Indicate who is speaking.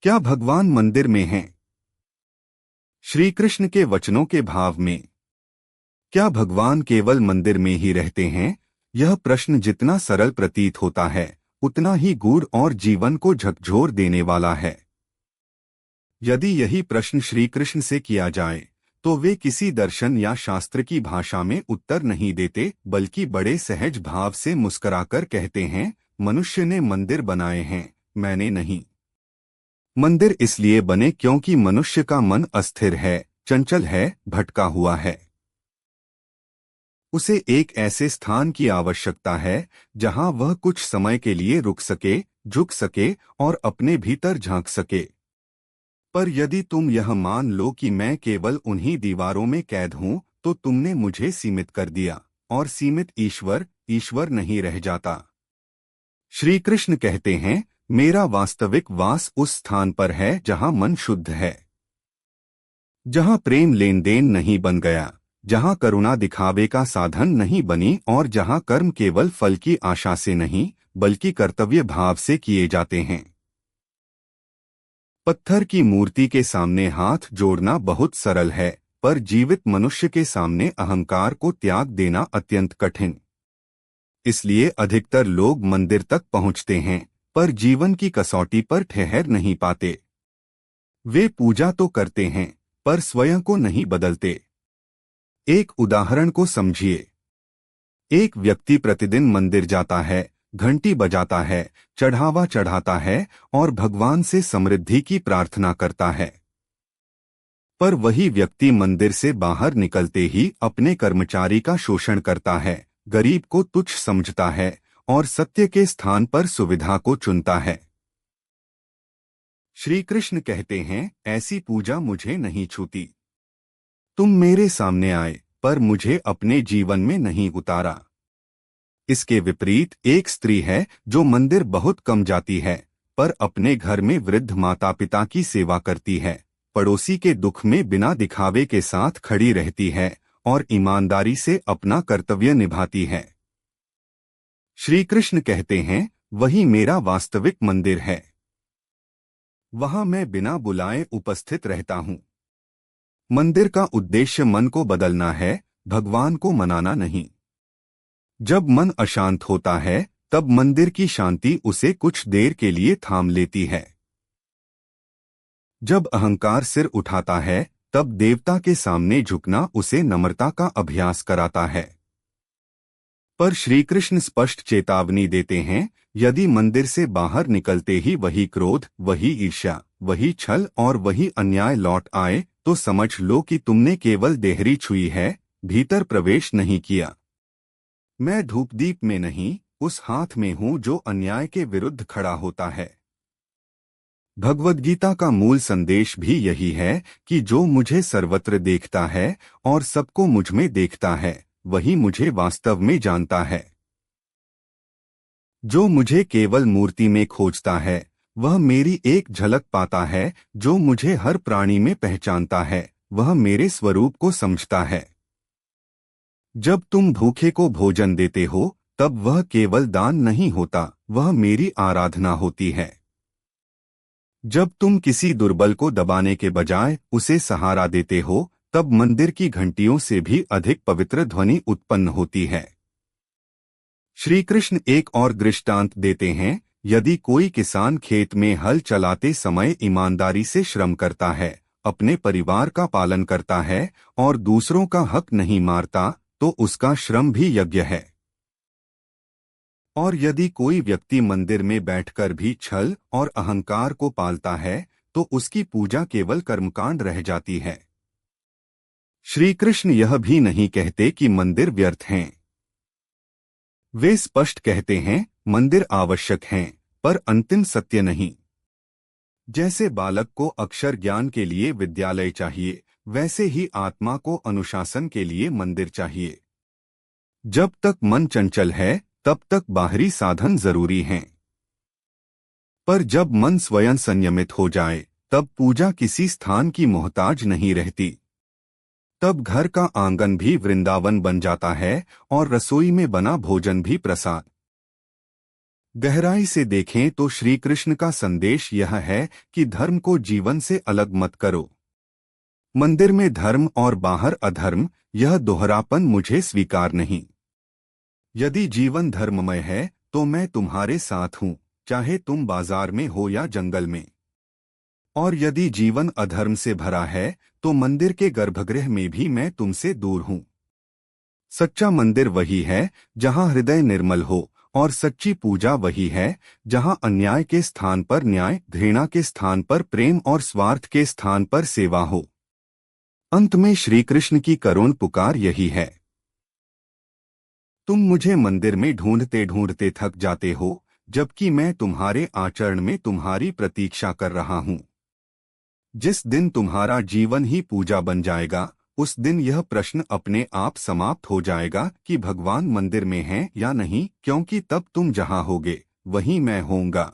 Speaker 1: क्या भगवान मंदिर में हैं? श्री कृष्ण के वचनों के भाव में क्या भगवान केवल मंदिर में ही रहते हैं? यह प्रश्न जितना सरल प्रतीत होता है उतना ही गूढ़ और जीवन को झकझोर देने वाला है। यदि यही प्रश्न श्री कृष्ण से किया जाए तो वे किसी दर्शन या शास्त्र की भाषा में उत्तर नहीं देते, बल्कि बड़े सहज भाव से मुस्कुराकर कहते हैं, मनुष्य ने मंदिर बनाए हैं, मैंने नहीं। मंदिर इसलिए बने क्योंकि मनुष्य का मन अस्थिर है, चंचल है, भटका हुआ है। उसे एक ऐसे स्थान की आवश्यकता है जहां वह कुछ समय के लिए रुक सके, झुक सके और अपने भीतर झांक सके। पर यदि तुम यह मान लो कि मैं केवल उन्हीं दीवारों में कैद हूं, तो तुमने मुझे सीमित कर दिया, और सीमित ईश्वर ईश्वर नहीं रह जाता। श्री कृष्ण कहते हैं, मेरा वास्तविक वास उस स्थान पर है जहां मन शुद्ध है, जहां प्रेम लेन देन नहीं बन गया, जहां करुणा दिखावे का साधन नहीं बनी और जहां कर्म केवल फल की आशा से नहीं बल्कि कर्तव्य भाव से किए जाते हैं। पत्थर की मूर्ति के सामने हाथ जोड़ना बहुत सरल है, पर जीवित मनुष्य के सामने अहंकार को त्याग देना अत्यंत कठिन। इसलिए अधिकतर लोग मंदिर तक पहुंचते हैं, पर जीवन की कसौटी पर ठहर नहीं पाते। वे पूजा तो करते हैं, पर स्वयं को नहीं बदलते। एक उदाहरण को समझिए। एक व्यक्ति प्रतिदिन मंदिर जाता है, घंटी बजाता है, चढ़ावा चढ़ाता है और भगवान से समृद्धि की प्रार्थना करता है। पर वही व्यक्ति मंदिर से बाहर निकलते ही अपने कर्मचारी का शोषण करता है, गरीब को तुच्छ समझता है और सत्य के स्थान पर सुविधा को चुनता है। श्री कृष्ण कहते हैं, ऐसी पूजा मुझे नहीं छूती। तुम मेरे सामने आए, पर मुझे अपने जीवन में नहीं उतारा। इसके विपरीत एक स्त्री है जो मंदिर बहुत कम जाती है, पर अपने घर में वृद्ध माता पिता की सेवा करती है, पड़ोसी के दुख में बिना दिखावे के साथ खड़ी रहती है और ईमानदारी से अपना कर्तव्य निभाती है। श्री कृष्ण कहते हैं, वही मेरा वास्तविक मंदिर है। वहां मैं बिना बुलाए उपस्थित रहता हूं। मंदिर का उद्देश्य मन को बदलना है, भगवान को मनाना नहीं। जब मन अशांत होता है तब मंदिर की शांति उसे कुछ देर के लिए थाम लेती है। जब अहंकार सिर उठाता है तब देवता के सामने झुकना उसे नम्रता का अभ्यास कराता है। पर श्री कृष्ण स्पष्ट चेतावनी देते हैं, यदि मंदिर से बाहर निकलते ही वही क्रोध, वही ईर्ष्या, वही छल और वही अन्याय लौट आए, तो समझ लो कि तुमने केवल देहरी छुई है, भीतर प्रवेश नहीं किया। मैं धूपदीप में नहीं, उस हाथ में हूं जो अन्याय के विरुद्ध खड़ा होता है। भगवद गीता का मूल संदेश भी यही है कि जो मुझे सर्वत्र देखता है और सबको मुझ में देखता है, वही मुझे वास्तव में जानता है। जो मुझे केवल मूर्ति में खोजता है, वह मेरी एक झलक पाता है। जो मुझे हर प्राणी में पहचानता है, वह मेरे स्वरूप को समझता है। जब तुम भूखे को भोजन देते हो, तब वह केवल दान नहीं होता, वह मेरी आराधना होती है। जब तुम किसी दुर्बल को दबाने के बजाय उसे सहारा देते हो, तब मंदिर की घंटियों से भी अधिक पवित्र ध्वनि उत्पन्न होती है। श्री कृष्ण एक और दृष्टांत देते हैं, यदि कोई किसान खेत में हल चलाते समय ईमानदारी से श्रम करता है, अपने परिवार का पालन करता है और दूसरों का हक नहीं मारता, तो उसका श्रम भी यज्ञ है। और यदि कोई व्यक्ति मंदिर में बैठकर भी छल और अहंकार को पालता है, तो उसकी पूजा केवल कर्मकांड रह जाती है। श्री कृष्ण यह भी नहीं कहते कि मंदिर व्यर्थ हैं। वे स्पष्ट कहते हैं, मंदिर आवश्यक हैं, पर अंतिम सत्य नहीं। जैसे बालक को अक्षर ज्ञान के लिए विद्यालय चाहिए, वैसे ही आत्मा को अनुशासन के लिए मंदिर चाहिए। जब तक मन चंचल है, तब तक बाहरी साधन जरूरी हैं। पर जब मन स्वयं संयमित हो जाए, तब पूजा किसी स्थान की मोहताज नहीं रहती। तब घर का आंगन भी वृंदावन बन जाता है और रसोई में बना भोजन भी प्रसाद। गहराई से देखें तो श्री कृष्ण का संदेश यह है कि धर्म को जीवन से अलग मत करो। मंदिर में धर्म और बाहर अधर्म, यह दोहरापन मुझे स्वीकार नहीं। यदि जीवन धर्ममय है तो मैं तुम्हारे साथ हूँ, चाहे तुम बाजार में हो या जंगल में। और यदि जीवन अधर्म से भरा है तो मंदिर के गर्भगृह में भी मैं तुमसे दूर हूँ। सच्चा मंदिर वही है जहाँ हृदय निर्मल हो, और सच्ची पूजा वही है जहाँ अन्याय के स्थान पर न्याय, घृणा के स्थान पर प्रेम और स्वार्थ के स्थान पर सेवा हो। अंत में श्री कृष्ण की करुण पुकार यही है। तुम मुझे मंदिर में ढूंढते ढूंढते थक जाते हो, जबकि मैं तुम्हारे आचरण में तुम्हारी प्रतीक्षा कर रहा हूँ। जिस दिन तुम्हारा जीवन ही पूजा बन जाएगा, उस दिन यह प्रश्न अपने आप समाप्त हो जाएगा कि भगवान मंदिर में हैं या नहीं, क्योंकि तब तुम जहाँ होगे वहीं मैं होऊंगा।